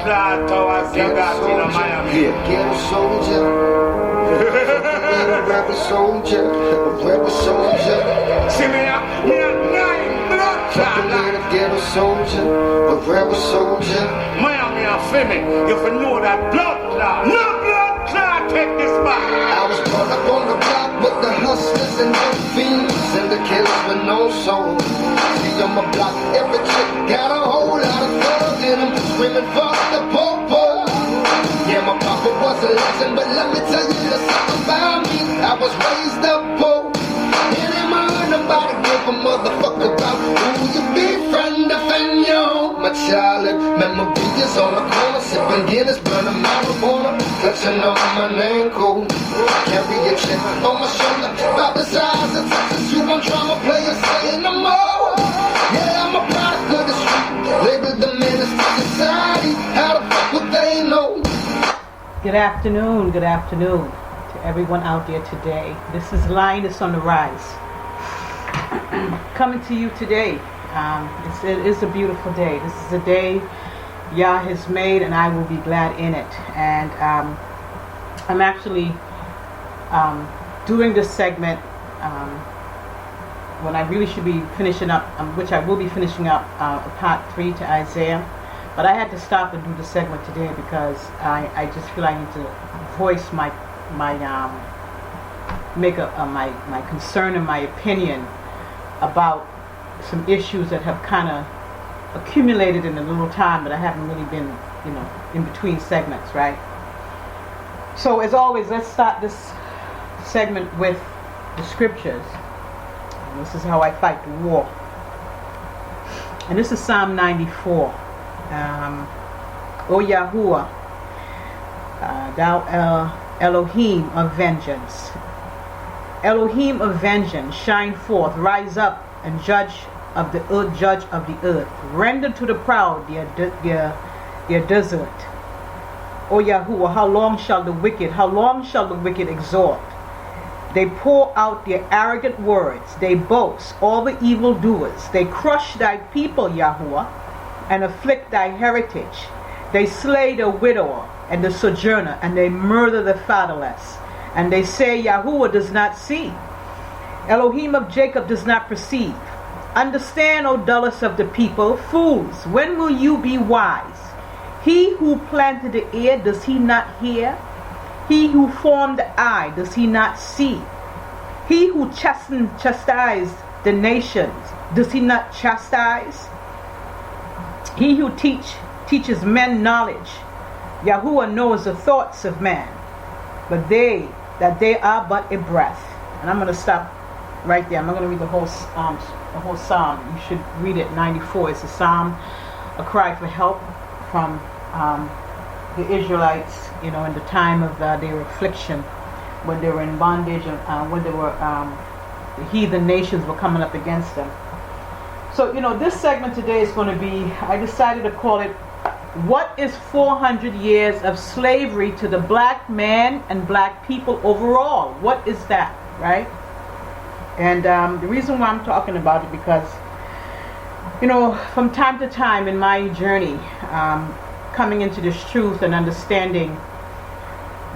clot towards your God in Miami. Ghetto soldier. Rebel soldier. Rebel soldier. See me up, me a nine blood clot. Ghetto soldier. Rebel soldier. Miami a me. You for know that blood clot. No blood clot, take this back. I was brought up on the block with the hustlers and the fiends and the killers with no soul. See on my block, every chick got a whole lot of thugs in them, screaming fuck the popo. Yeah, my papa was a legend, but let me tell you the something about me. I was raised up poor. And in my heart, nobody give a motherfucker about who you be, friend, defend you. My childhood memories on the corner, sipping Guinness, burning marijuana, clutching on my name cool. Carry a chick on my shoulder, about the size of Texas. You gon' drama player saying no more. Yeah, I'm a product of the street, labeled the menace to society. How the fuck would they know? Good afternoon to everyone out there today. This is Lioness on the Rise. Coming to you today. It is a beautiful day. This is a day Yah has made, and I will be glad in it. And I'm actually doing this segment when I really should be finishing up, which I will be finishing up part 3 to Isaiah. But I had to stop and do the segment today because I just feel I need to voice my concern and my opinion about some issues that have kind of accumulated in a little time, but I haven't really been, in between segments, right? So as always, let's start this segment with the scriptures. And this is how I fight the war. And this is Psalm 94. O Yahuwah, thou Elohim of vengeance. Elohim of vengeance, shine forth, rise up, and judge of the earth. Render to the proud their desert. O Yahuwah, how long shall the wicked exhort? They pour out their arrogant words. They boast, all the evildoers. They crush thy people, Yahuwah, and afflict thy heritage. They slay the widower and the sojourner, and they murder the fatherless. And they say, Yahuwah does not see. Elohim of Jacob does not perceive. Understand, O dullest of the people, fools, when will you be wise? He who planted the ear, does he not hear? He who formed the eye, does he not see? He who chastised the nations, does he not chastise? He who teaches men knowledge, Yahuwah knows the thoughts of man, but they are but a breath. And I'm going to stop right there. I'm not going to read the whole psalm. You should read it. 94. It's a psalm, a cry for help from the Israelites, in the time of their affliction, when they were in bondage, and when they were the heathen nations were coming up against them. So, this segment today is going to be, I decided to call it, what is 400 years of slavery to the black man and black people overall? What is that, right? And the reason why I'm talking about it, because, from time to time in my journey, coming into this truth and understanding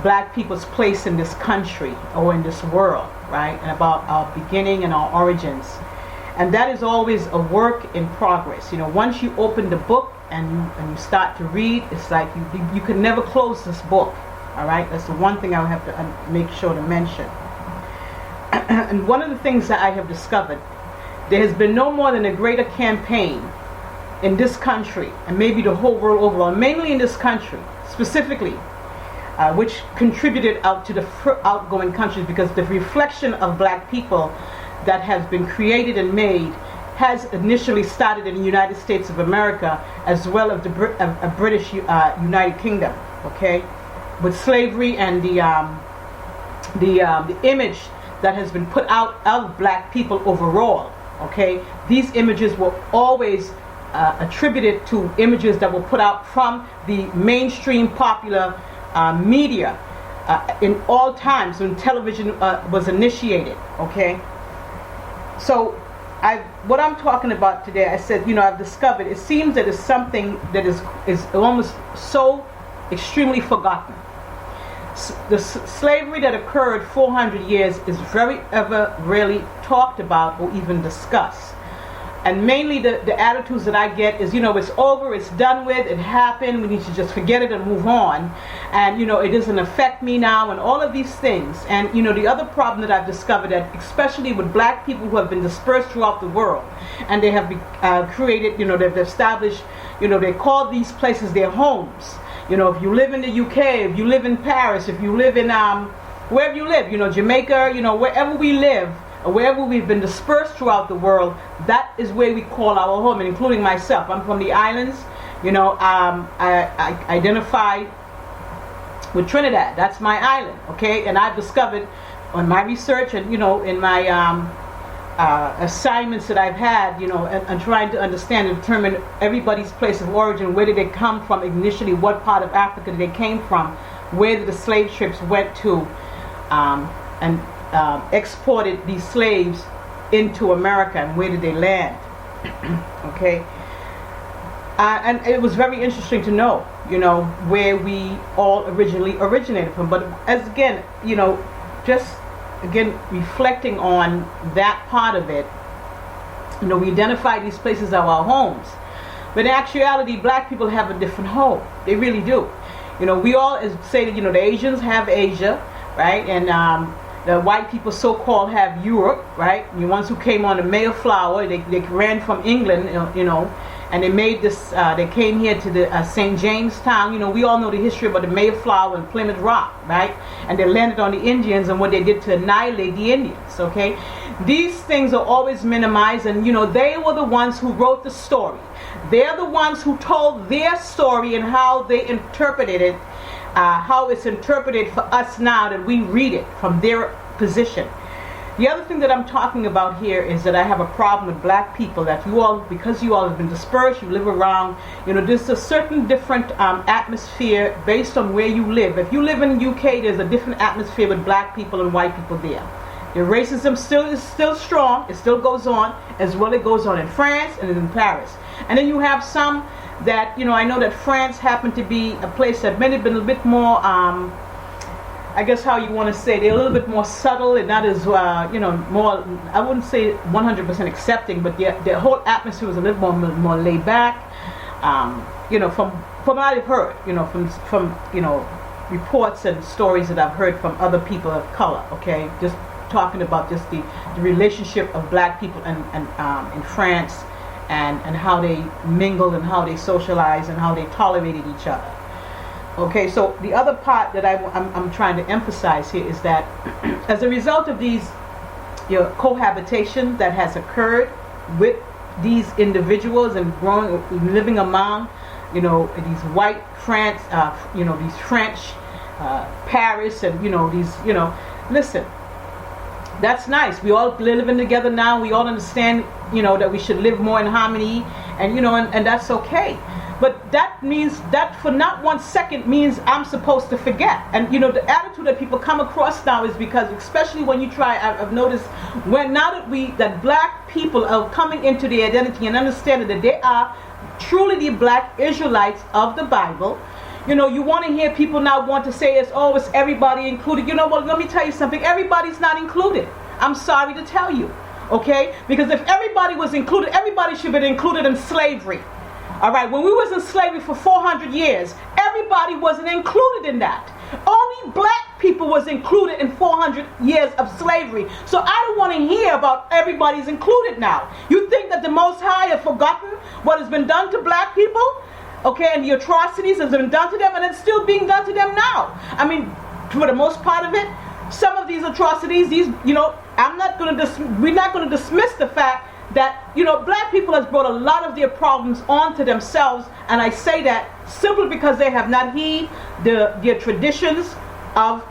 black people's place in this country or in this world, right? And about our beginning and our origins. And that is always a work in progress. Once you open the book and you start to read, it's like you can never close this book. All right, that's the one thing I have to make sure to mention. And one of the things that I have discovered, there has been no more than a greater campaign in this country, and maybe the whole world overall, mainly in this country specifically, which contributed out to the outgoing countries, because the reflection of black people that has been created and made has initially started in the United States of America, as well as the British United Kingdom, okay, with slavery and the image that has been put out of black people overall, okay. These images were always attributed to images that were put out from the mainstream popular media in all times when television was initiated, okay. So what I'm talking about today, I said, I've discovered, it seems that it's something that is almost so extremely forgotten. The slavery that occurred 400 years is very ever rarely talked about or even discussed. And mainly the attitudes that I get is, it's over, it's done with, it happened, we need to just forget it and move on. And, it doesn't affect me now and all of these things. And, the other problem that I've discovered, that especially with black people who have been dispersed throughout the world, and they have created, they've established, they call these places their homes. If you live in the UK, if you live in Paris, if you live in, wherever you live, Jamaica, wherever we live, or wherever we've been dispersed throughout the world, that is where we call our home, and including myself. I'm from the islands, I identify with Trinidad. That's my island, okay? And I've discovered on my research and, in my assignments that I've had, and trying to understand and determine everybody's place of origin. Where did they come from initially? What part of Africa did they came from? Where did the slave ships went to? And exported these slaves into America, and where did they land? Okay. And it was very interesting to know, where we all originally originated from. But as again, just again reflecting on that part of it, we identify these places as our homes. But in actuality, black people have a different home. They really do. We all say that, the Asians have Asia, right? And the white people so-called have Europe, right? The ones who came on the Mayflower, they ran from England, and they made this, they came here to the St. James Town. We all know the history about the Mayflower and Plymouth Rock, right? And they landed on the Indians and what they did to annihilate the Indians, okay? These things are always minimized, and they were the ones who wrote the story. They're the ones who told their story and how they interpreted it, how it's interpreted for us now that we read it from their position. The other thing that I'm talking about here is that I have a problem with black people, that because you all have been dispersed, you live around, there's a certain different atmosphere based on where you live. If you live in the UK, there's a different atmosphere with black people and white people there. The racism is still strong, it still goes on, as well it goes on in France and in Paris. And then you have some that, I know that France happened to be a place that may have been a little bit more, I guess how you want to say, they're a little bit more subtle and not as, more, I wouldn't say 100% accepting, but the whole atmosphere was a little more laid back, from what I've heard, from reports and stories that I've heard from other people of color, okay, just talking about just the relationship of black people in France, and how they mingled and how they socialized and how they tolerated each other. Okay, so the other part that I'm trying to emphasize here is that as a result of these cohabitation that has occurred with these individuals and living among, these white France, these French, Paris, and listen. That's nice. We all living together now. We all understand, that we should live more in harmony, and and that's okay. But that means that for not 1 second means I'm supposed to forget. And the attitude that people come across now is because, especially when you try, I've noticed that black people are coming into the identity and understanding that they are truly the black Israelites of the Bible. You want to hear people now want to say it's everybody included. Let me tell you something. Everybody's not included. I'm sorry to tell you. Okay? Because if everybody was included, everybody should have been included in slavery. All right? When we was in slavery for 400 years, everybody wasn't included in that. Only black people was included in 400 years of slavery. So I don't want to hear about everybody's included now. You think that the Most High have forgotten what has been done to black people? Okay, and the atrocities that have been done to them, and it's still being done to them now. I mean, for the most part of it, some of these atrocities, we're not going to dismiss the fact that, black people has brought a lot of their problems onto themselves, and I say that simply because they have not heeded their traditions of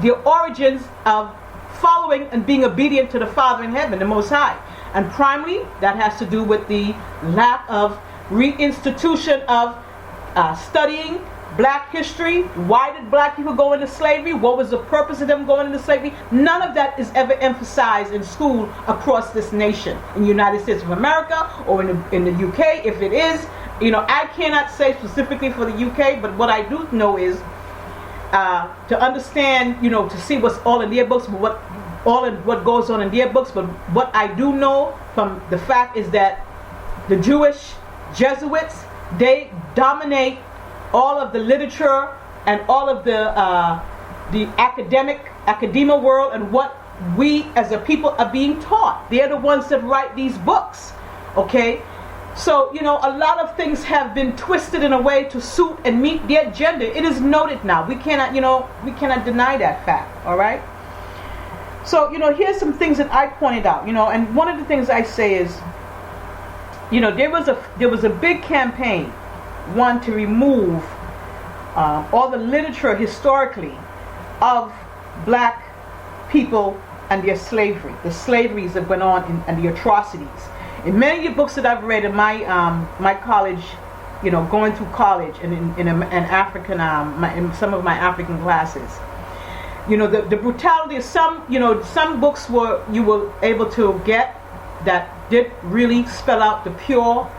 their origins of following and being obedient to the Father in heaven, the Most High. And primarily, that has to do with the lack of reinstitution of studying black history. Why did black people go into slavery? What was the purpose of them going into slavery? None of that is ever emphasized in school across this nation, in the United States of America or in the UK. If it is, I cannot say specifically for the UK, but what I do know is to understand, to see what's all in their books, but what goes on in their books. But what I do know from the fact is that the Jewish Jesuits, they dominate all of the literature and all of the academia world, and what we as a people are being taught. They're the ones that write these books. Okay? So, a lot of things have been twisted in a way to suit and meet their agenda. It is noted now. We cannot deny that fact. All right? So, here's some things that I pointed out, and one of the things I say is, there was a big campaign, one, to remove all the literature historically of black people and their slavery, the slaveries that went on and the atrocities. In many of the books that I've read in my college, going through college and in African, in some of my African classes, the brutality of some books you were able to get that did really spell out the pure,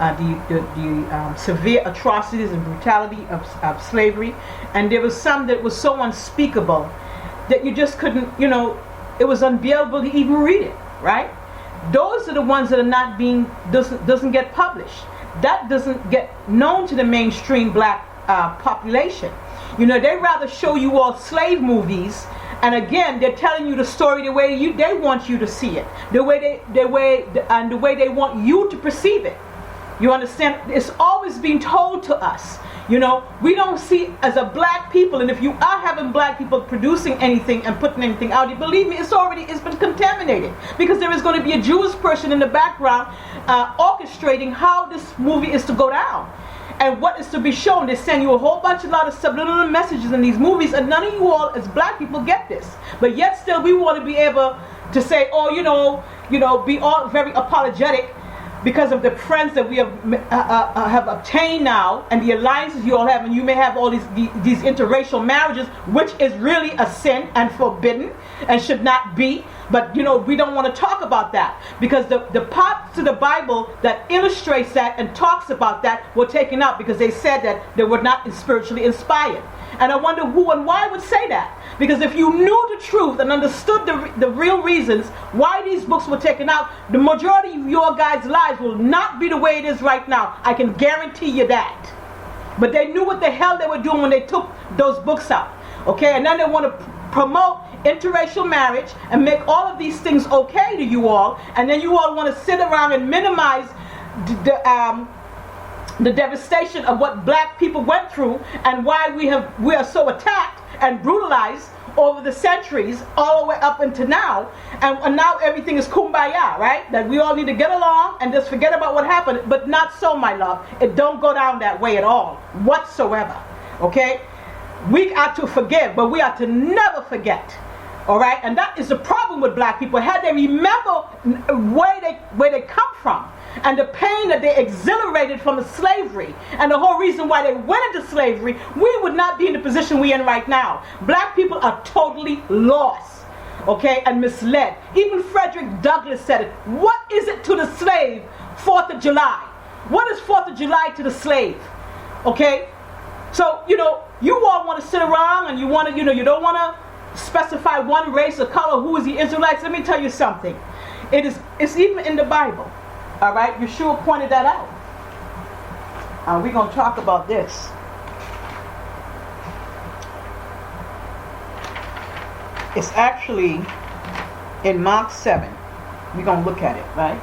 the severe atrocities and brutality of slavery, and there was some that was so unspeakable that you just couldn't, it was unbearable to even read it, right? Those are the ones that are not doesn't get published. That doesn't get known to the mainstream black population. They rather show you all slave movies, and again, they're telling you the story the way they want you to see it, the way they want you to perceive it. You understand? It's always being told to us. We don't see as a black people, and if you are having black people producing anything and putting anything out, believe me, it's been contaminated, because there is going to be a Jewish person in the background orchestrating how this movie is to go down and what is to be shown. They send you a whole lot of subliminal messages in these movies, and none of you all as black people get this. But yet still we want to be able to say, be all very apologetic because of the friends that we have obtained now, and the alliances you all have, and you may have all these interracial marriages, which is really a sin and forbidden and should not be. But we don't want to talk about that, because the parts of the Bible that illustrates that and talks about that were taken out because they said that they were not spiritually inspired. And I wonder who and why would say that. Because if you knew the truth and understood the real reasons why these books were taken out, the majority of your guys' lives will not be the way it is right now. I can guarantee you that. But they knew what the hell they were doing when they took those books out. Okay? And then they want to promote interracial marriage and make all of these things okay to you all. And then you all want to sit around and minimize the devastation of what black people went through, and why we are so attacked and brutalized over the centuries, all the way up until now, and now everything is kumbaya, right? That we all need to get along and just forget about what happened. But not so, my love. It don't go down that way at all, whatsoever. Okay? We are to forgive, but we are to never forget. All right? And that is the problem with black people. Had they remember where they come from, and the pain that they exhilarated from the slavery, and the whole reason why they went into slavery, we would not be in the position we're in right now. Black people are totally lost, okay, and misled. Even Frederick Douglass said it. What is it to the slave, 4th of July? What is 4th of July to the slave? Okay? So, you all want to sit around and you want to, you don't want to specify one race or color, who is the Israelites. Let me tell you something. It's even in the Bible. All right, Yeshua pointed that out. We're going to talk about this. It's actually in Mark 7. We're going to look at it, right?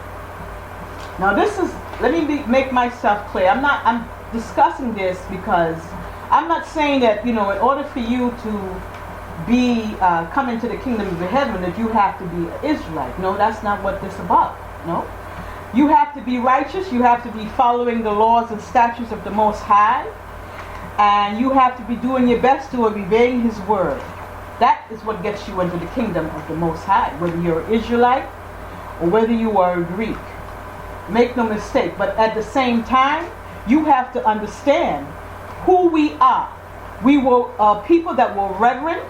Now let me make myself clear. I'm discussing this because I'm not saying that, in order for you to be, come into the kingdom of heaven, that you have to be an Israelite. No, that's not what this is about. No. You have to be righteous. You have to be following the laws and statutes of the Most High. And you have to be doing your best to obeying His word. That is what gets you into the kingdom of the Most High. Whether you're an Israelite or whether you are a Greek. Make no mistake. But at the same time, you have to understand who we are. We were people that were reverent,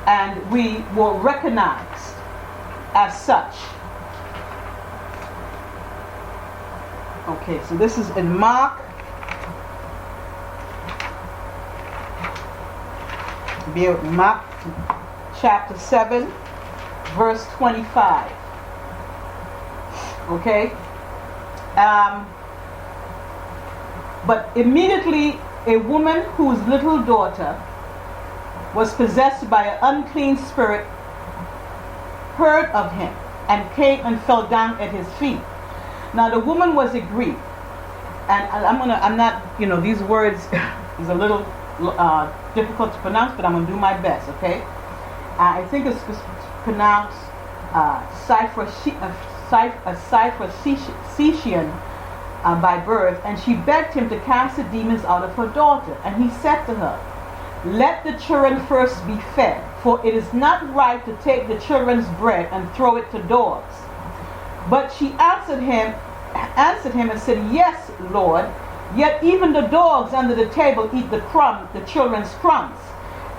and we were recognized as such. Okay, so this is in Mark. Mark chapter 7, verse 25. Okay? But immediately a woman whose little daughter was possessed by an unclean spirit heard of him and came and fell down at his feet. Now the woman was a Greek, and I'm not, these words is a little difficult to pronounce, but I'm going to do my best, okay? I think it's pronounced Cypher-Cesian by birth, and she begged him to cast the demons out of her daughter. And he said to her, "Let the children first be fed, for it is not right to take the children's bread and throw it to dogs." But she answered him and said, "Yes, Lord, yet even the dogs under the table eat the children's crumbs."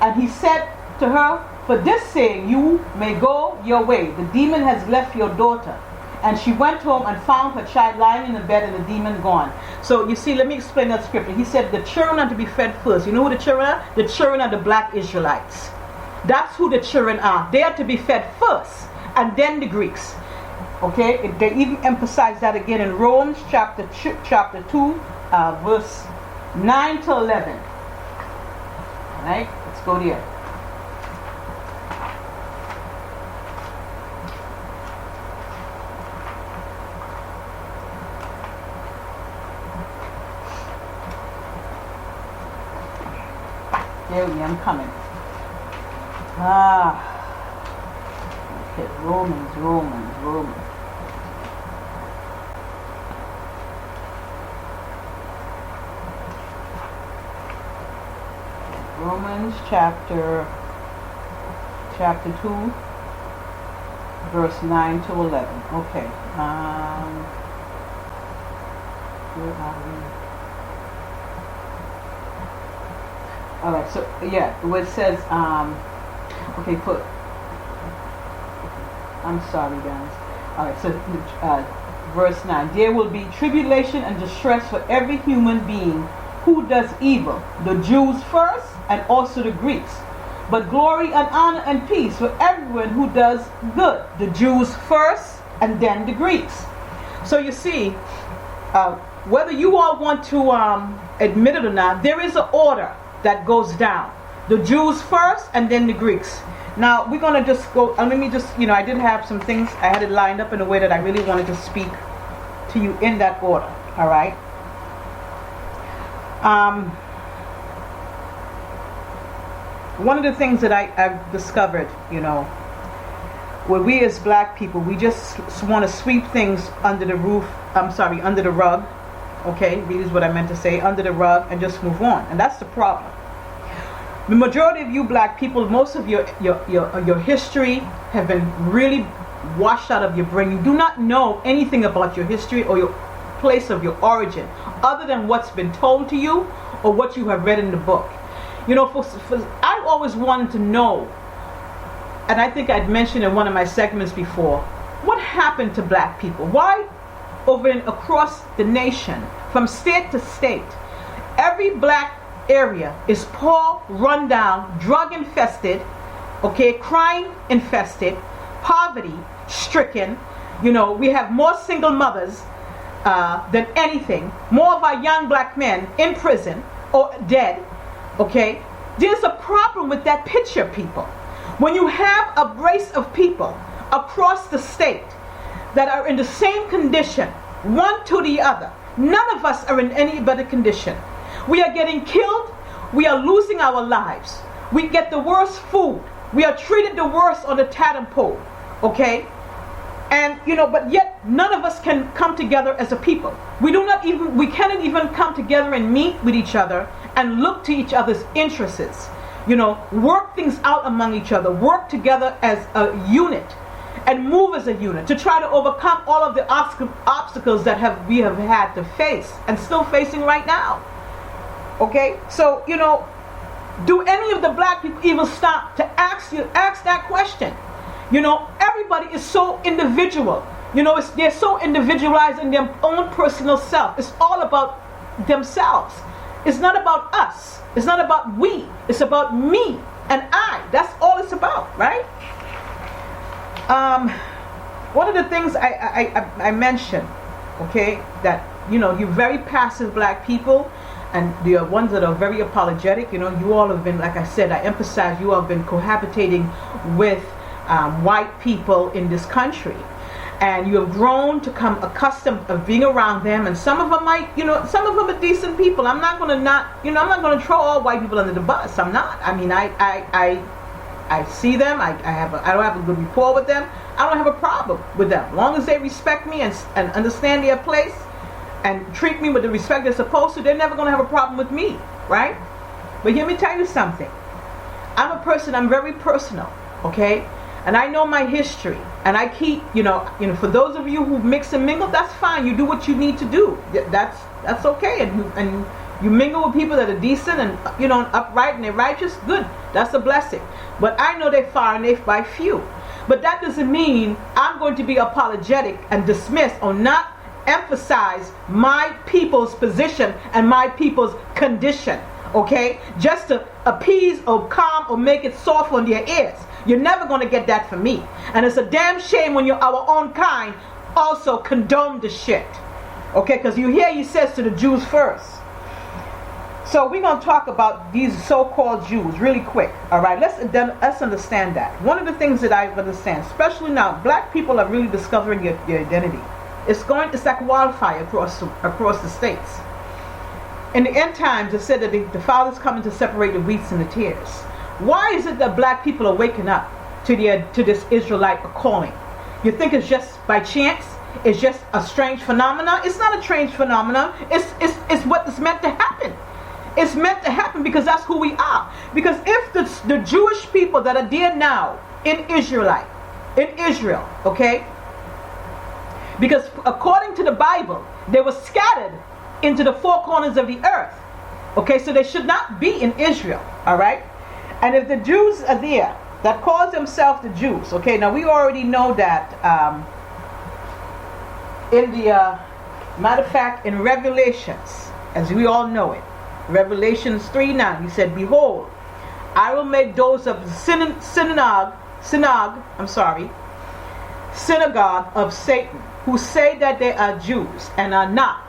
And he said to her, "For this saying you may go your way. The demon has left your daughter." And she went home and found her child lying in the bed and the demon gone. So you see, let me explain that scripture. He said the children are to be fed first. You know who the children are? The children are the black Israelites. That's who the children are. They are to be fed first, and then the Greeks. Okay, they even emphasize that again in Romans chapter 2, verse 9 to 11. All right, let's go there. There we go, I'm coming. Okay, Romans. Romans chapter 2, verse 9 to 11. Okay. Where are we? All right. So yeah, where it says, okay, I'm sorry, guys. All right. So verse 9. There will be tribulation and distress for every human being who does evil, the Jews first and also the Greeks. But glory and honor and peace for everyone who does good, the Jews first and then the Greeks. So you see, whether you all want to admit it or not, there is an order that goes down. The Jews first and then the Greeks. Now we're going to just go, let me just, I did have some things, I had it lined up in a way that I really wanted to speak to you in that order. All right. One of the things that I've discovered, where we as black people, we just want to sweep things under the rug. Okay, this is what I meant to say, under the rug, and just move on. And that's the problem. The majority of you black people, most of your history have been really washed out of your brain. You do not know anything about your history or your place of your origin, other than what's been told to you or what you have read in the book. I've always wanted to know, and I think I'd mentioned in one of my segments before, what happened to black people? Why over and across the nation, from state to state, every black area is poor, run down, drug infested, okay, crime infested, poverty stricken. We have more single mothers than anything, more of our young black men in prison or dead. Okay, there's a problem with that picture, people. When you have a brace of people across the state that are in the same condition, one to the other, none of us are in any better condition. We are getting killed, we are losing our lives, we get the worst food, we are treated the worst on the totem pole, okay? And but yet none of us can come together as a people. We cannot even come together and meet with each other and look to each other's interests. Work things out among each other, work together as a unit, and move as a unit to try to overcome all of the obstacles that we have had to face and still facing right now. Okay, so do any of the black people even stop to ask that question? Everybody is so individual. They're so individualized in their own personal self. It's all about themselves. It's not about us. It's not about we. It's about me and I. That's all it's about, right? One of the things I mentioned, okay, that you very passive black people, and the ones that are very apologetic, you all have been, like I said, I emphasize, you all have been cohabitating with white people in this country, and you have grown to come accustomed of being around them, and some of them might, some of them are decent people. I'm not going to I'm not going to throw all white people under the bus. I'm not. I mean, I see them. I don't have a good rapport with them. I don't have a problem with them, as long as they respect me and understand their place and treat me with the respect they're supposed to. They're never going to have a problem with me, right? But let me tell you something. I'm a person. I'm very personal, okay? And I know my history, and I keep, for those of you who mix and mingle, that's fine. You do what you need to do. That's okay. And you mingle with people that are decent and upright and they're righteous. Good. That's a blessing. But I know they're far and they're by few. But that doesn't mean I'm going to be apologetic and dismiss or not emphasize my people's position and my people's condition. Okay, just to appease or calm or make it soft on their ears. You're never going to get that from me. And it's a damn shame when our own kind also condone the shit. Okay, because he says to the Jews first. So we're going to talk about these so-called Jews really quick. All right, let's understand that. One of the things that I understand, especially now, black people are really discovering their identity. It's like wildfire across the states. In the end times, it said that the Father's coming to separate the wheats and the tares. Why is it that black people are waking up to this Israelite calling? You think it's just by chance? It's just a strange phenomenon? It's not a strange phenomenon. It's what is meant to happen. It's meant to happen because that's who we are. Because if the Jewish people that are there now in Israel, okay? Because according to the Bible, they were scattered into the four corners of the earth. Okay, so they should not be in Israel, all right? And if the Jews are there, that call themselves the Jews, okay, now we already know that in the, matter of fact, in Revelations, as we all know it, Revelations 3:9, he said, behold, I will make those of the synagogue of Satan, who say that they are Jews and are not,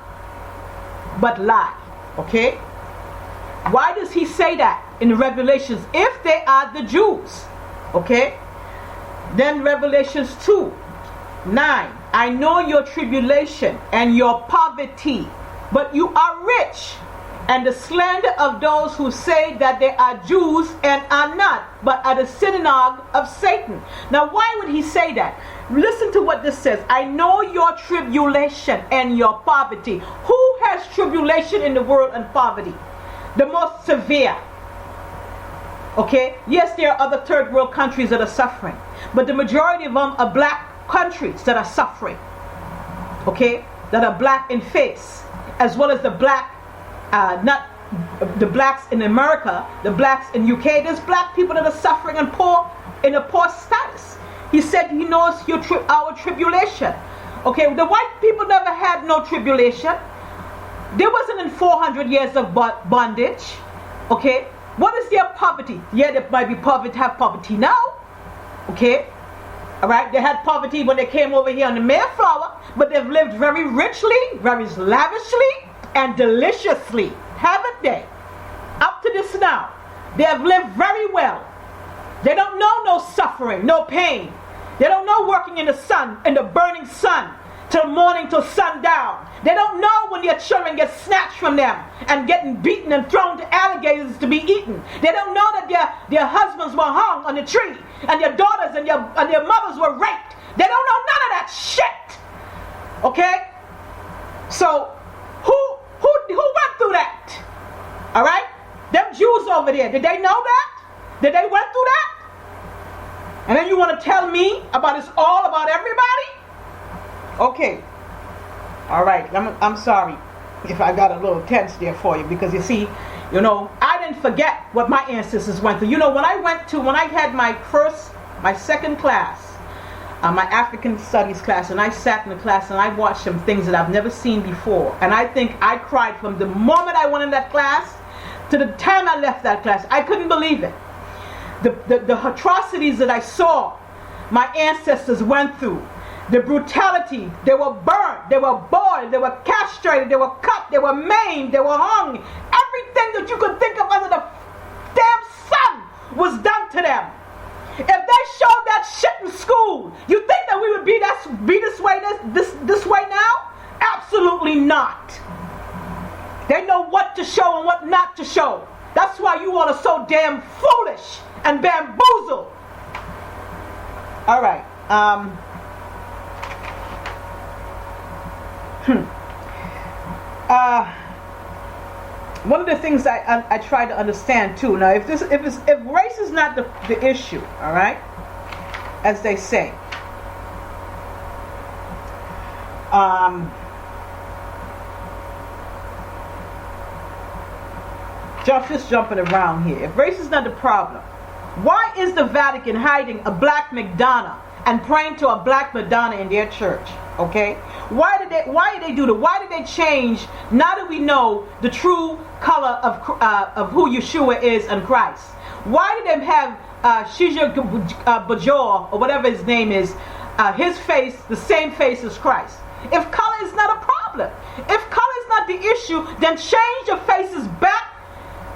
but lie. Okay? Why does he say that in Revelations if they are the Jews? Okay? Then Revelations 2:9, I know your tribulation and your poverty, but you are rich, and the slander of those who say that they are Jews and are not, but are the synagogue of Satan. Now why would he say that? Listen to what this says. I know your tribulation and your poverty. Who has tribulation in the world and poverty? The most severe. Okay? Yes, there are other third world countries that are suffering, but the majority of them are black countries that are suffering. Okay? That are black in face, as well as the black, not the blacks in America, the blacks in UK. There's black people that are suffering and poor, in a poor status. He said he knows our tribulation. Okay, the white people never had no tribulation. There wasn't in 400 years of bondage. Okay, what is their poverty? Yeah, they might be have poverty now. Okay, all right, they had poverty when they came over here on the Mayflower, but they've lived very richly, very lavishly, and deliciously, haven't they? Up to this now, they have lived very well. They don't know no suffering, no pain. They don't know working in the sun, in the burning sun, till morning, till sundown. They don't know when their children get snatched from them and getting beaten and thrown to alligators to be eaten. They don't know that their husbands were hung on the tree, and their daughters and their mothers were raped. They don't know none of that shit. Okay? So who went through that? All right? Them Jews over there, did they know that? Did they went through that? And then you want to tell me about it's all about everybody? Okay. All right. I'm sorry if I got a little tense there for you, because you see, You know, I didn't forget what my ancestors went through. You know, when I had my second class, my African studies class, and I sat in the class and I watched some things that I've never seen before. And I think I cried from the moment I went in that class to the time I left that class. I couldn't believe it. The atrocities that I saw my ancestors went through. The brutality. They were burnt, they were boiled, they were castrated, they were cut, they were maimed, they were hung. Everything that you could think of under the damn sun was done to them. If they showed that shit in school, you think that we would be this way now? Absolutely not. They know what to show and what not to show. That's why you all are so damn foolish and bamboozled. All right. One of the things I try to understand too. Now, if race is not the issue, all right, as they say, just jumping around here. If race is not the problem, why is the Vatican hiding a black Madonna and praying to a black Madonna in their church? Okay, why did they do that? Why did they change? Now that we know the true color of who Yeshua is and Christ, why did they have Shija Bajor or whatever his name is, his face the same face as Christ? If color is not a problem, if color is not the issue, then change your faces back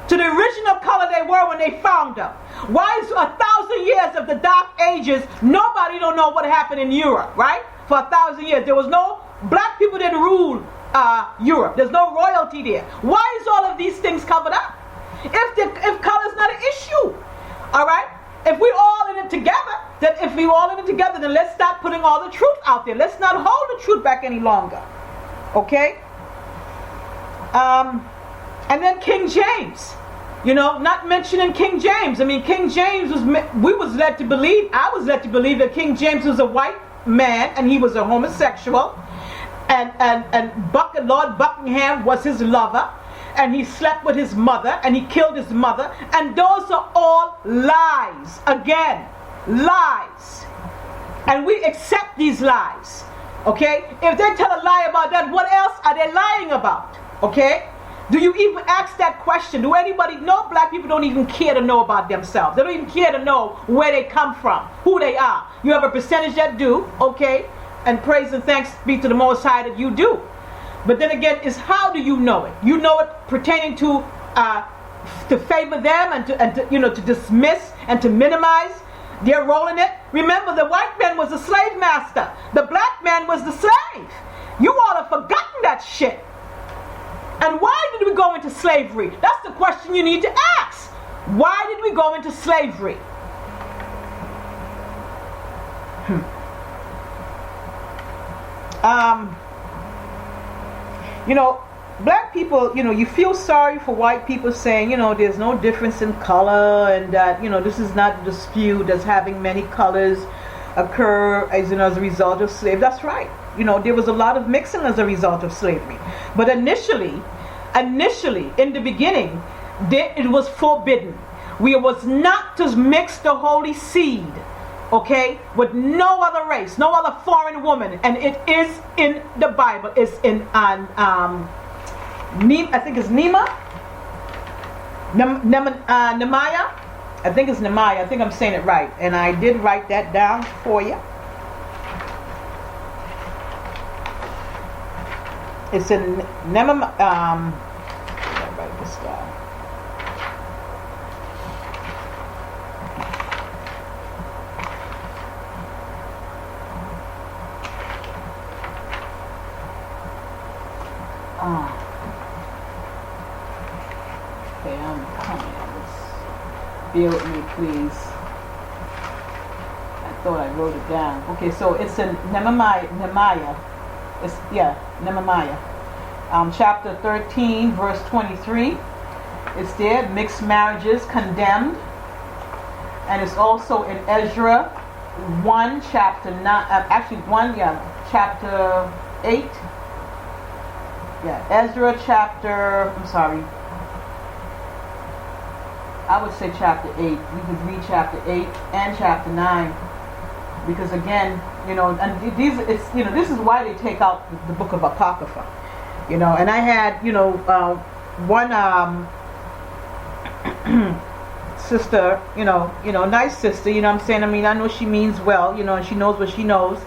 to the original color they were when they found them. Why is 1,000 years of the Dark Ages, nobody don't know what happened in Europe, right? For 1,000 years, there was no, black people didn't rule Europe. There's no royalty there. Why is all of these things covered up? If color is not an issue, all right? If we're all in it together, then let's start putting all the truth out there. Let's not hold the truth back any longer, okay? And then King James, you know, not mentioning King James. I mean, King James I was led to believe that King James was a white man and he was a homosexual, and Lord Buckingham was his lover, and he slept with his mother and he killed his mother, and those are all lies. Again, lies. And we accept these lies, okay? If they tell a lie about that, what else are they lying about, okay? Do you even ask that question? Do anybody know? Black people don't even care to know about themselves. They don't even care to know where they come from, who they are. You have a percentage that do, okay? And praise and thanks be to the Most High that you do. But then again, is how do you know it? You know it pertaining to favor them and to dismiss and to minimize their role in it. Remember, the white man was the slave master. The black man was the slave. You all have forgotten that shit. And why did we go into slavery? That's the question you need to ask. Why did we go into slavery? Black people, you feel sorry for white people saying, there's no difference in color, and that, this is not a dispute that's having many colors occur as a result of slavery. That's right. There was a lot of mixing as a result of slavery. But initially, in the beginning, it was forbidden. We was not to mix the holy seed, okay, with no other race, no other foreign woman. And it is in the Bible. It's in, I think it's Nehemiah. I think it's Nehemiah. I think I'm saying it right. And I did write that down for you. It's in Nehemiah. I'll write this down. Okay, I'm coming. Bear with me, please. I thought I wrote it down. Okay, so it's in Nehemiah. It's, Nehemiah. Chapter 13, verse 23. It's there. Mixed marriages condemned. And it's also in Ezra 1, chapter 9. Chapter 8. Yeah, Ezra chapter, I would say chapter 8. We could read chapter 8 and chapter 9. Because again, and this is why they take out the book of Apocrypha. And I had, one sister, nice sister, I'm saying? I mean, I know she means well, and she knows what she knows.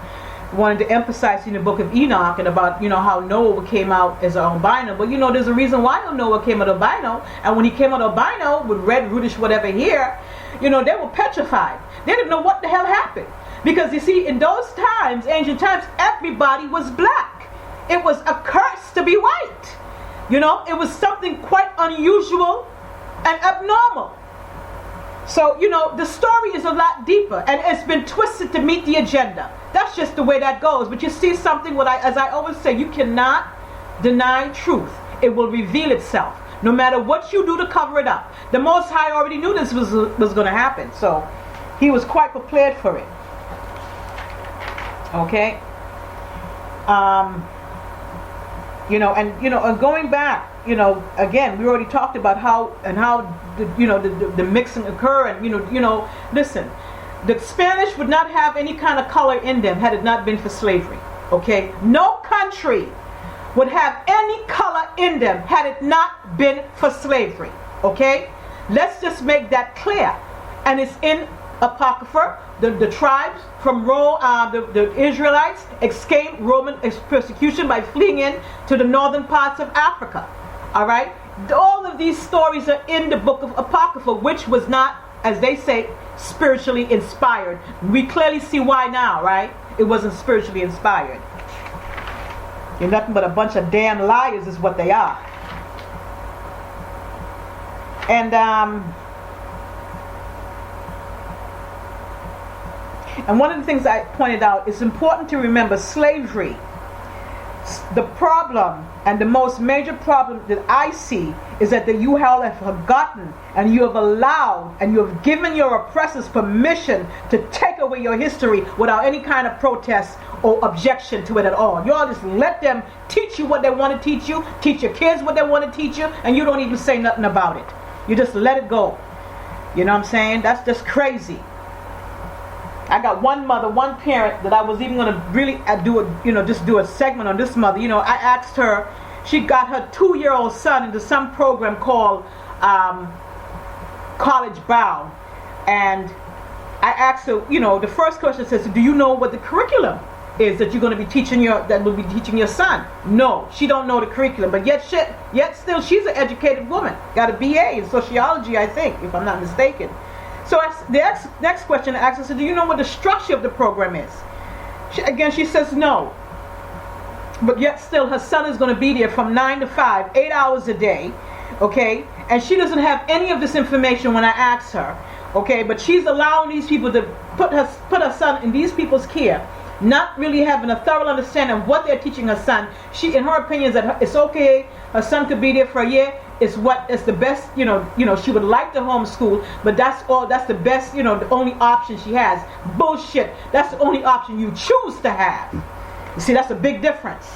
Wanted to emphasize in the book of Enoch and about, how Noah came out as an albino. But, there's a reason why Noah came out albino. And when he came out albino with red, rudish, whatever hair, they were petrified. They didn't know what the hell happened. Because, you see, in those times, ancient times, everybody was black. It was a curse to be white. It was something quite unusual and abnormal. So, the story is a lot deeper, and it's been twisted to meet the agenda. That's just the way that goes. But you see something, as I always say, you cannot deny truth. It will reveal itself, no matter what you do to cover it up. The Most High already knew this was going to happen, so he was quite prepared for it. Okay? And going back, again, we already talked about how the mixing occur, and listen, the Spanish would not have any kind of color in them had it not been for slavery. Okay, no country would have any color in them had it not been for slavery. Okay, let's just make that clear, and it's in Apocrypha. The tribes from the Israelites escaped Roman persecution by fleeing in to the northern parts of Africa. All right, all of these stories are in the book of Apocrypha, which was not, as they say, spiritually inspired. We clearly see why now, right? It wasn't spiritually inspired. You're nothing but a bunch of damn liars is what they are. And one of the things I pointed out, it's important to remember slavery. The problem, and the most major problem that I see, is that you all have forgotten, and you have allowed, and you have given your oppressors permission to take away your history without any kind of protest or objection to it at all. You all just let them teach you what they want to teach you, teach your kids what they want to teach you, and you don't even say nothing about it. You just let it go. You know what I'm saying? That's just crazy. I got one mother, one parent that I was even going to really do a segment on this mother. I asked her, she got her 2-year-old son into some program called College Bound. And I asked her, the first question says, do you know what the curriculum is that you're going to be teaching your son? No, she don't know the curriculum, but yet still she's an educated woman, got a BA in sociology, I think, if I'm not mistaken. So the next question I asked her, so do you know what the structure of the program is? She says no. But yet still her son is going to be there from 9 to 5, 8 hours a day, okay? And she doesn't have any of this information when I asked her, okay? But she's allowing these people to put her son in these people's care, not really having a thorough understanding of what they're teaching her son. She, in her opinion, is that it's okay, her son could be there for a year. It's the best, she would like to homeschool, but that's the best, the only option she has. Bullshit. That's the only option you choose to have. You see, that's a big difference.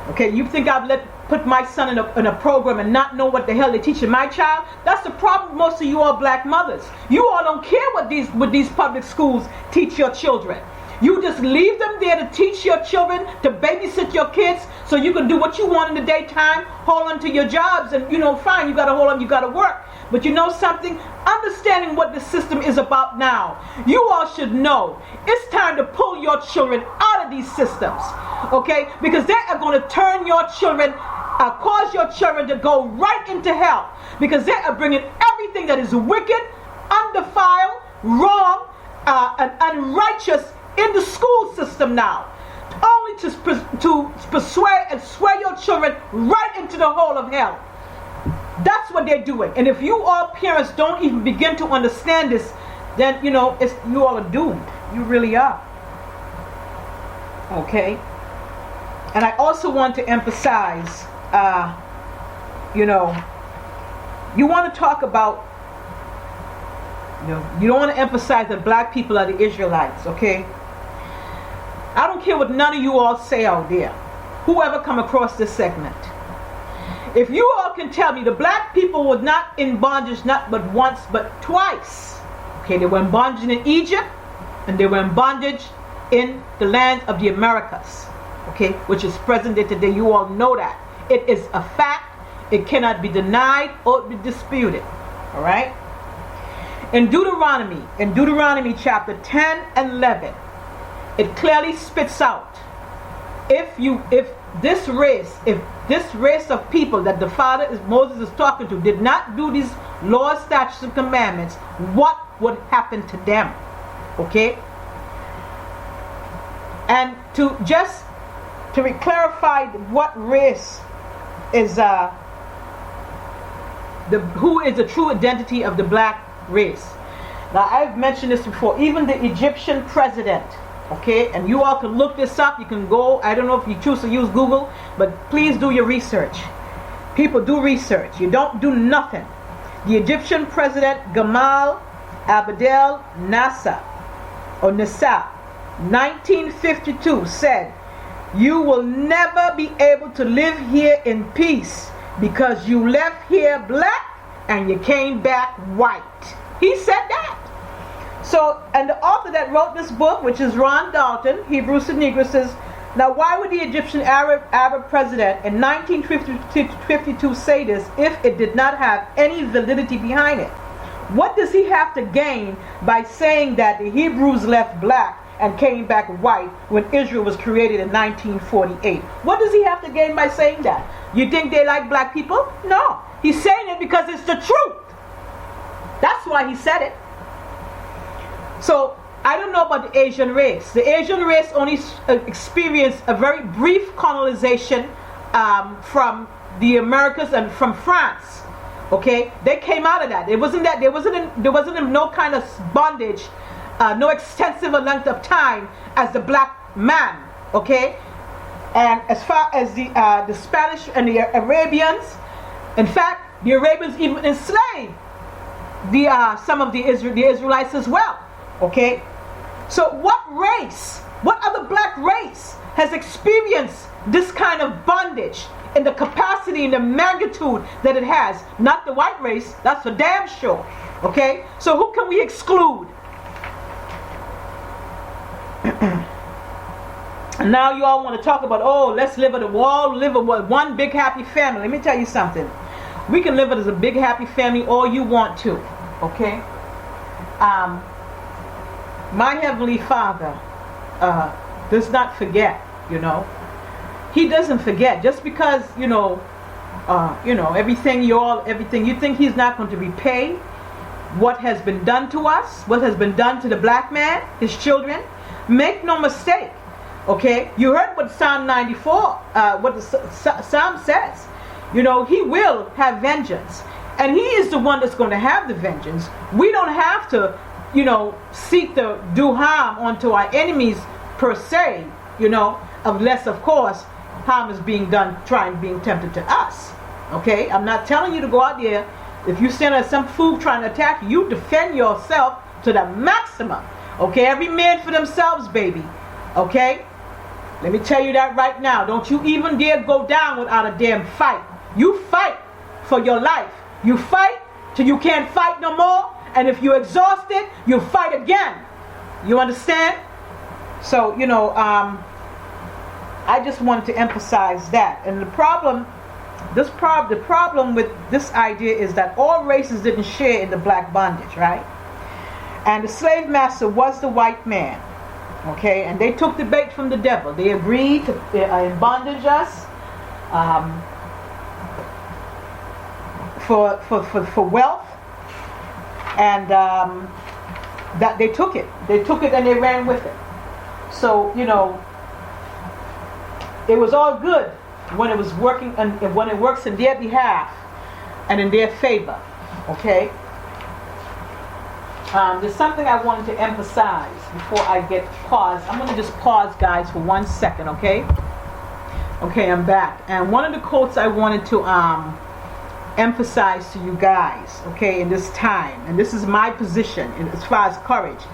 Okay, you think I've put my son in a program and not know what the hell they're teaching my child? That's the problem with most of you all black mothers. You all don't care what these public schools teach your children. You just leave them there to teach your children, to babysit your kids, so you can do what you want in the daytime, hold on to your jobs, and fine, you gotta hold on, you gotta work. But you know something? Understanding what the system is about now, you all should know it's time to pull your children out of these systems, okay? Because they are going to turn your children, cause your children to go right into hell, because they are bringing everything that is wicked, undefiled, wrong, and unrighteous in the school system now, only to persuade and sway your children right into the hole of hell. That's what they're doing. And if you all parents don't even begin to understand this, then you all are doomed. You really are. Okay. And I also want to emphasize, you want to talk about, you don't want to emphasize that black people are the Israelites, okay? I don't care what none of you all say out there, whoever come across this segment. If you all can tell me, the black people were not in bondage not but once but twice. Okay, they were in bondage in Egypt, and they were in bondage in the land of the Americas, okay, which is present day today. You all know that. It is a fact. It cannot be denied or be disputed. All right. In Deuteronomy chapter 10 and 11, it clearly spits out, if this race of people that the Moses is talking to did not do these laws, statutes, and commandments, what would happen to them? Okay. And to clarify what race is who is the true identity of the black race. Now, I've mentioned this before. Even the Egyptian president, okay, and you all can look this up. You can go, I don't know if you choose to use Google, but please do your research. People, do research. You don't do nothing. The Egyptian president Gamal Abdel Nasser, 1952, said, "You will never be able to live here in peace because you left here black and you came back white." He said that. So, and the author that wrote this book, which is Ron Dalton, Hebrews to Negroes, says, now why would the Egyptian Arab president in 1952 say this if it did not have any validity behind it? What does he have to gain by saying that the Hebrews left black and came back white when Israel was created in 1948? What does he have to gain by saying that? You think they like black people? No. He's saying it because it's the truth. That's why he said it. So, I don't know about the Asian race. The Asian race only experienced a very brief colonization from the Americas and from France. Okay? They came out of that. There wasn't no kind of bondage, no extensive length of time as the black man. Okay? And as far as the Spanish and the Arabians, in fact, the Arabians even enslaved some of the Israelites as well. Okay? So what other black race has experienced this kind of bondage in the capacity and the magnitude that it has? Not the white race, that's for damn sure. Okay? So who can we exclude? And now you all want to talk about, oh, let's live at a wall, live with one big happy family. Let me tell you something. We can live it as a big happy family all you want to. Okay? My Heavenly Father does not forget, you know. He doesn't forget. Just because, everything you think He's not going to repay what has been done to us, what has been done to the black man, his children. Make no mistake. Okay? You heard what Psalm 94, what the Psalm says. You know, He will have vengeance. And He is the one that's going to have the vengeance. We don't have to, seek to do harm onto our enemies per se, unless, of course, harm is being tempted to us. Okay? I'm not telling you to go out there. If you stand at some fool trying to attack you, you defend yourself to the maximum. Okay? Every man for themselves, baby. Okay? Let me tell you that right now. Don't you even dare go down without a damn fight. You fight for your life. You fight till you can't fight no more. And if you're exhausted, you fight again. You understand? So, I just wanted to emphasize that. And the problem with this idea is that all races didn't share in the black bondage, right? And the slave master was the white man. Okay? And they took the bait from the devil. They agreed to bondage us for wealth. And that they took it and they ran with it. So it was all good when it was working and when it works in their behalf and in their favor. Okay. There's something I wanted to emphasize before I get paused. I'm going to just pause, guys, for 1 second. Okay. Okay, I'm back. And one of the quotes I wanted to emphasize to you guys, okay, in this time, and this is my position as far as courage.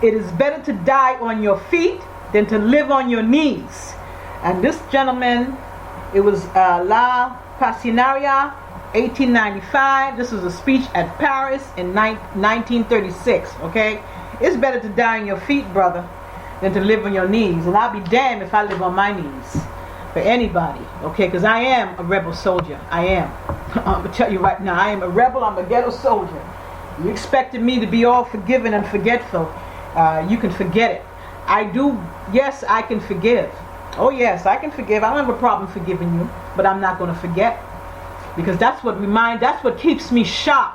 It is better to die on your feet than to live on your knees. And this gentleman, it was La Passionaria, 1895. This was a speech at Paris in 1936. Okay, it's better to die on your feet, brother, than to live on your knees. And I'll be damned if I live on my knees for anybody. Okay, because I am a rebel soldier. I am. I'm gonna tell you right now, I am a rebel. I'm a ghetto soldier. You expected me to be all forgiving and forgetful. You can forget it. I do. Yes, I can forgive. Oh yes, I can forgive. I don't have a problem forgiving you, but I'm not going to forget, because that's what keeps me sharp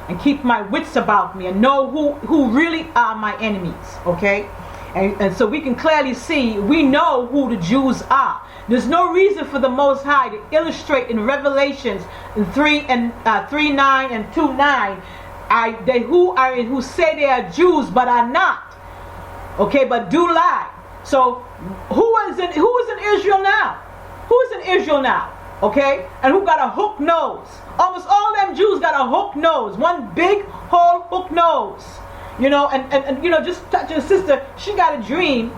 and keep my wits about me and know who really are my enemies. Okay, and so we can clearly see, we know who the Jews are. There's no reason for the Most High to illustrate in Revelations 3:9 and 2:9 who say they are Jews but are not. Okay, but do lie. So who is in Israel now? Who is in Israel now? Okay, and who got a hook nose? Almost all them Jews got a hook nose, one big whole hook nose. You know, and you know, just touching a sister, she got a dream,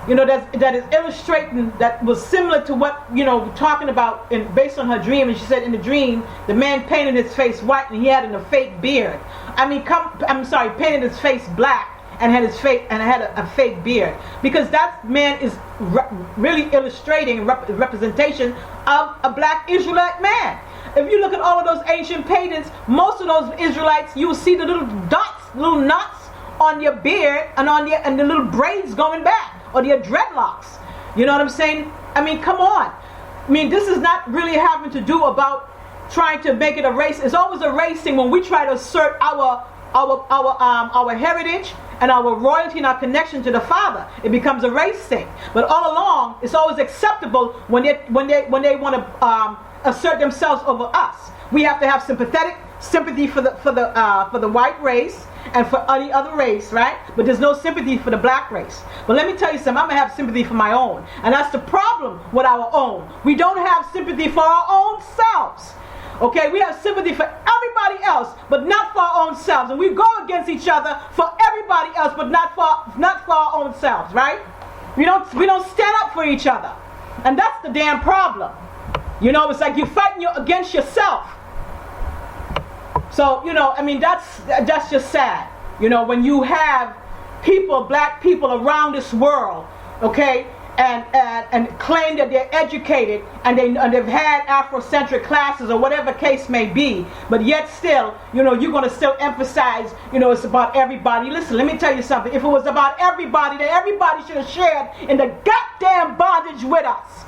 you know, that is illustrating, that was similar to what, you know, we're talking about based on her dream. And she said in the dream, the man painted his face white and he had a fake beard. Painted his face black and had a fake beard, because that man is really illustrating representation of a black Israelite man. If you look at all of those ancient paintings, most of those Israelites, you will see the little dots, little knots on your beard and the little braids going back, or their dreadlocks. You know what I'm saying? I mean, come on. I mean, this is not really having to do about trying to make it a race. It's always a racing when we try to assert our heritage and our royalty and our connection to the Father. It becomes a race thing. But all along, it's always acceptable when they want to assert themselves over us. We have to have sympathy for the white race and for any other race, right? But there's no sympathy for the black race. But let me tell you something, I'm gonna have sympathy for my own, and that's the problem with our own. We don't have sympathy for our own selves. Okay, we have sympathy for everybody else, but not for our own selves, and we go against each other for everybody else, but not for our own selves, right? We don't stand up for each other, and that's the damn problem. You know, it's like you're fighting against yourself. So, you know, I mean, that's just sad. You know, when you have people, black people around this world, okay, and claim that they're educated and they've had Afrocentric classes or whatever case may be, but yet still, you know, you're going to still emphasize, you know, it's about everybody. Listen, let me tell you something. If it was about everybody, then everybody should have shared in the goddamn bondage with us.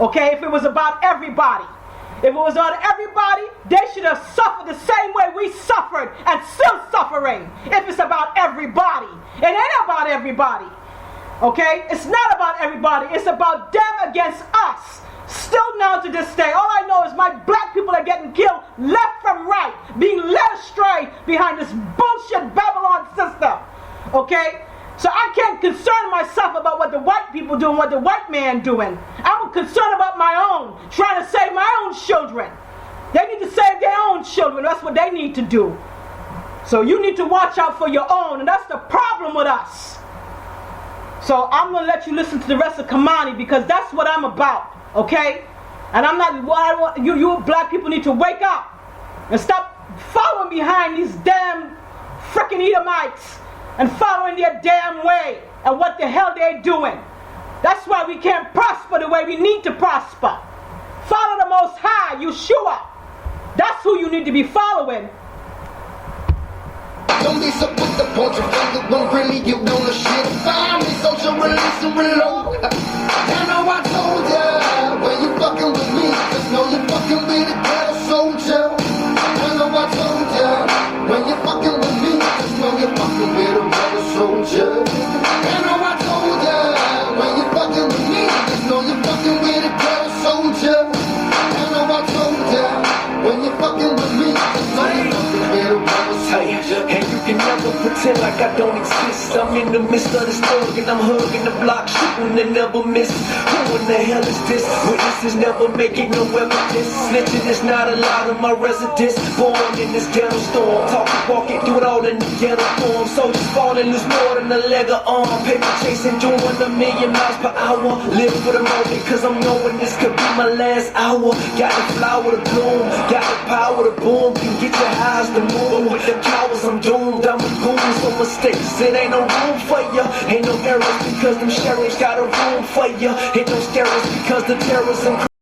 Okay, if it was about everybody. If it was on everybody, they should have suffered the same way we suffered and still suffering. If it's about everybody. It ain't about everybody. Okay? It's not about everybody. It's about them against us. Still now to this day, all I know is my black people are getting killed left from right, being led astray behind this bullshit Babylon system. Okay? So I can't concern myself about what the white people do and what the white man doing. I'm concerned about my own, trying to save my own children. They need to save their own children. That's what they need to do. So you need to watch out for your own, and that's the problem with us. So I'm going to let you listen to the rest of Kamani, because that's what I'm about, okay? And I'm not, you black people need to wake up and stop following behind these damn freaking Edomites and following their damn way and what the hell they're doing. That's why we can't prosper the way we need to prosper. Follow the Most High, Yeshua. That's who you need to be following. Don't be so quick to point your finger when really you wanna shit. Find me, social release and reload. I know I told ya, when you fucking with me, just know you fucking with a ghetto soldier. I know I told ya, when you fucking with me, just know you fucking with a ghetto soldier. I know I told ya, when you fucking with me, just know you fucking with a ghetto soldier. I know I told ya, when you fucking with me, just know you fucking with a ghetto soldier. And you can never pretend like I don't exist. I'm in the midst of this thug and I'm hugging the block, shooting and never miss. Who in the hell is this? Witnesses never making no evidence. Snitching is not allowed in my residence. Born in this ghetto storm, talking, walking, do it all in the ghetto form. Soldiers falling, lose more than a leg of arm. Paper chasing, doing 1,000,000 miles per hour. Live for the moment, cause I'm knowing this could be my last hour. Got the flower to bloom, got the power to boom. Can get your eyes to move. With the cowards, I'm doomed. I'm a goon, so mistakes. It ain't no room for ya. Ain't no errors because them sheriffs got a room for ya. Ain't no scarers because the terrorism.